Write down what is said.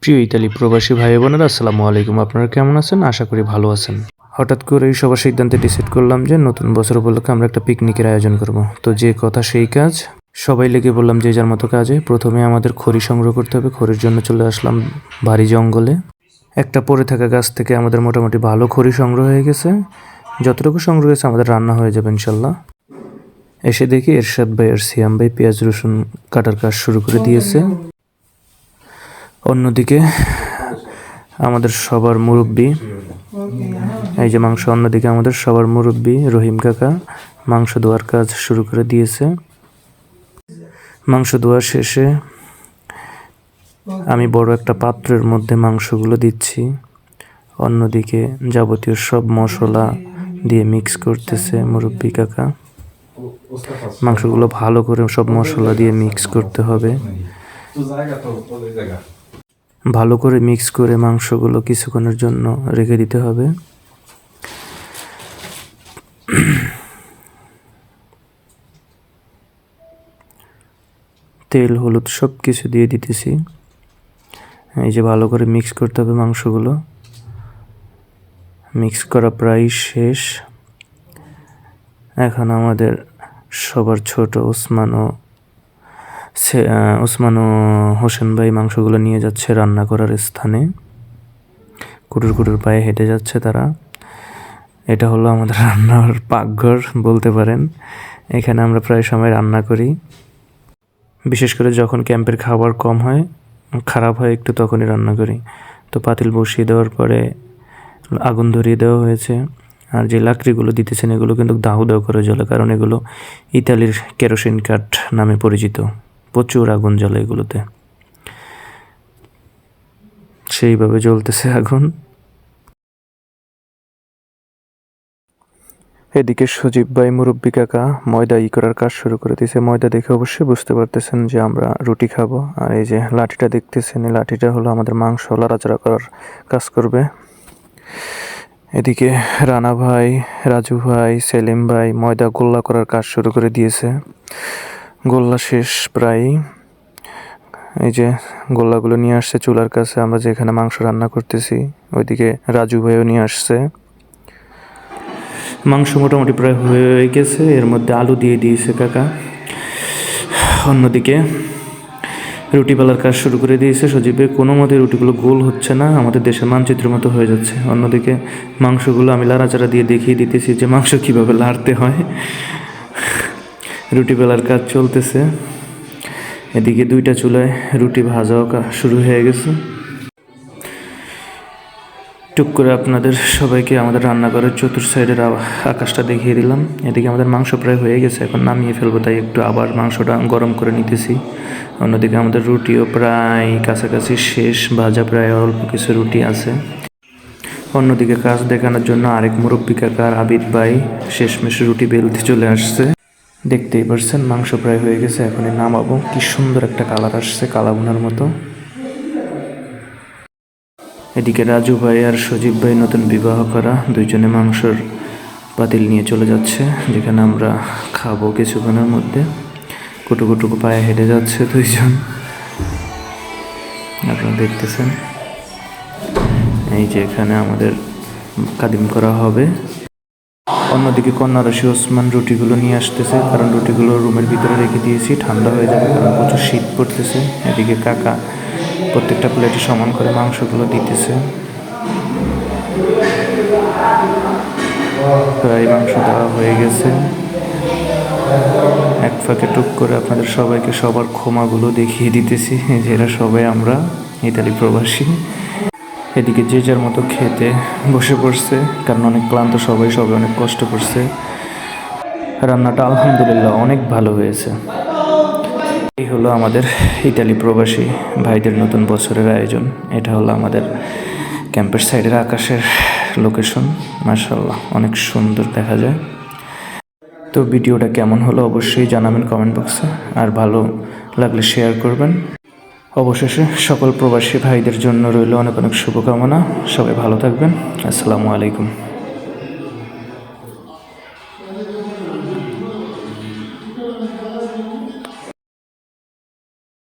প্রিয় ইতালি প্রবাসী ভাই বোনেরা, আসসালামু আলাইকুম। আপনারা কেমন আছেন? আশা করি ভালো আছেন। হঠাৎ করেই সবার সিদ্ধান্তে ডিসাইড করলাম যে নতুন বছর উপলক্ষে আমরা একটা পিকনিকের আয়োজন করব। তো যে কথা সেই কাজ, সবাই লেগে বললাম যে যার মতো কাজে। প্রথমে আমাদের খড়ি সংগ্রহ করতে হবে। খড়ির জন্য চলে আসলাম ভারী জঙ্গলে। একটা পড়ে থাকা গাছ থেকে আমাদের মোটামুটি ভালো খড়ি সংগ্রহ হয়ে গেছে। যতটুকু সংগ্রহ হয়েছে আমাদের রান্না হয়ে যাবে ইনশাল্লাহ। এসে দেখি এরশাদ ভাই আর সিয়াম ভাই পেঁয়াজ রসুন কাটার কাজ শুরু করে দিয়েছে। অন্যদিকে আমাদের সবার মুরব্বি, এই যে মাংস, অন্যদিকে আমাদের সবার মুরব্বি রহিম কাকা মাংস ধোয়ার কাজ শুরু করে দিয়েছে। মাংস ধোয়া শেষে আমি বড় একটা পাত্রের মধ্যে মাংসগুলো দিচ্ছি। অন্যদিকে যাবতীয় সব মশলা দিয়ে মিক্স করতেছে মুরব্বি কাকা। মাংসগুলো ভালো করে সব মশলা দিয়ে মিক্স করতে হবে। ভালো করে মিক্স করে মাংসগুলো কিছুক্ষণের জন্য রেখে দিতে হবে। তেল হলুদ সব কিছু দিয়ে দিতেছি। এই যে ভালো করে মিক্স করতে হবে মাংসগুলো। মিক্স করা প্রায় শেষ। এখন আমাদের সবার ছোট ওসমান ও হোসেন ভাই মাংসগুলো নিয়ে যাচ্ছে রান্না করার স্থানে। কুটুর কুটুর পায়ে হেঁটে যাচ্ছে তারা। এটা হলো আমাদের রান্নার পাকঘর বলতে পারেন। এখানে আমরা প্রায় সময় রান্না করি। বিশেষ করে যখন ক্যাম্পের খাবার কম হয়, খারাপ হয় একটু, তখনই রান্না করি। তো পাতিল বসিয়ে দেওয়ার পরে আগুন ধরিয়ে দেওয়া হয়েছে। আর যে লাকড়িগুলো দিতেছেন এগুলো কিন্তু দাউ দাউ করে জ্বলে, কারণ এগুলো ইতালির কেরোসিন কাঠ নামে পরিচিত। প্রচুর আগুন জ্বলে এগুলোতে, সেইভাবে জ্বলতেছে আগুন। এদিকে সজীব ভাই মুরব্বি কাকা ময়দা করার কাজ শুরু করে দিয়েছে। ময়দা দেখে অবশ্যই বুঝতে পারতেছেন যে আমরা রুটি খাবো। আর এই যে লাঠিটা দেখতেছেন, এই লাঠিটা হলো আমাদের মাংস লাড়াচাড়া করার কাজ করবে। এদিকে রানা ভাই, রাজু ভাই, সেলিম ভাই ময়দা গোল্লা করার কাজ শুরু করে দিয়েছে। গোল্লা শেষ প্রায়। এই যে গোল্লাগুলো নিয়ে আসছে চুলার কাছে, আমরা যেখানে মাংস রান্না করতেছি। ওইদিকে রাজু ভাইও নিয়ে আসছে। মাংস মোটামুটি প্রায় হয়ে গেছে। এর মধ্যে আলু দিয়ে দিয়েছে কাকা। অন্যদিকে রুটি বেলার কাজ শুরু করে দিয়েছে সজীবে। কোনো মতে রুটিগুলো গোল হচ্ছে না, আমাদের দেশের মানচিত্রের মতো হয়ে যাচ্ছে। অন্যদিকে মাংসগুলো আমি লাড়াচাড়া দিয়ে দেখিয়ে দিতেছি যে মাংস কীভাবে লাড়তে হয়। রুটি বেলার কাজ চলতেছে। এদিকে দুইটা চুলায় রুটি ভাজাও শুরু হয়ে গেছে। টুক করে আপনাদের সবাইকে আমাদের রান্নাঘরের চতুর সাইডের আকাশটা দেখিয়ে দিলাম। এদিকে আমাদের মাংস প্রায় হয়ে গেছে, এখন নামিয়ে ফেলবো, তাই একটু আবার মাংসটা গরম করে নিতেছি। অন্যদিকে আমাদের রুটিও প্রায় কাছাকাছি শেষ, ভাজা প্রায় অল্প কিছু রুটি আছে। অন্যদিকে কাজ দেখানোর জন্য আরেক মুরব্বি কাকা আবিদ ভাই শেষমেশ রুটি বেলতে চলে আসছে। দেখতেই পারছেন মাংস প্রায় হয়ে গেছে, এখনই নামাবো। কি সুন্দর একটা কালার আসছে, কালা ভুনার মতো। এদিকে রাজু ভাই আর সজীব ভাই নতুন বিবাহ করা দুইজনে মাংসর পাতিল নিয়ে চলে যাচ্ছে, যেখানে আমরা খাবো কিছুক্ষণের মধ্যে। কুটুকুটুকু পায়ে হেঁটে যাচ্ছে দুইজন, আপনারা দেখতেছেন। এই যে এখানে আমাদের কাদিম করা হবে। অন্যদিকে কন্যারাশি ওসমান রুটিগুলো নিয়ে আসতেছে, কারণ রুটিগুলো রুমের ভিতরে রেখে দিয়েছি, ঠান্ডা হয়ে যাবে, কারণ প্রচুর শীত পড়তেছে। এদিকে কাকা প্রত্যেকটা প্লেটে সমান করে মাংসগুলো দিতেছে। প্রায় মাংস দেওয়া হয়ে গেছে। এক ফাঁকে টুক করে আপনাদের সবাইকে সবার ক্ষমাগুলো দেখিয়ে দিতেছি, যেটা সবাই আমরা ইতালি প্রবাসী। এদিকে যে যার মতো খেতে বসে পড়ছে, কারণ অনেক ক্লান্ত সবাই অনেক কষ্ট করছে। রান্নাটা আলহামদুলিল্লাহ অনেক ভালো হয়েছে। এই হলো আমাদের ইতালি প্রবাসী ভাইদের নতুন বছরের আয়োজন। এটা হলো আমাদের ক্যাম্পের সাইডের আকাশের লোকেশন। মাশাআল্লাহ অনেক সুন্দর দেখা যায়। তো ভিডিওটা কেমন হলো অবশ্যই জানাবেন কমেন্ট বক্সে, আর ভালো লাগলে শেয়ার করবেন। অবশেষে সকল প্রবাসী ভাইদের জন্য রইল অনেক অনেক শুভকামনা। সবাই ভালো থাকবেন। আসসালামু আলাইকুম।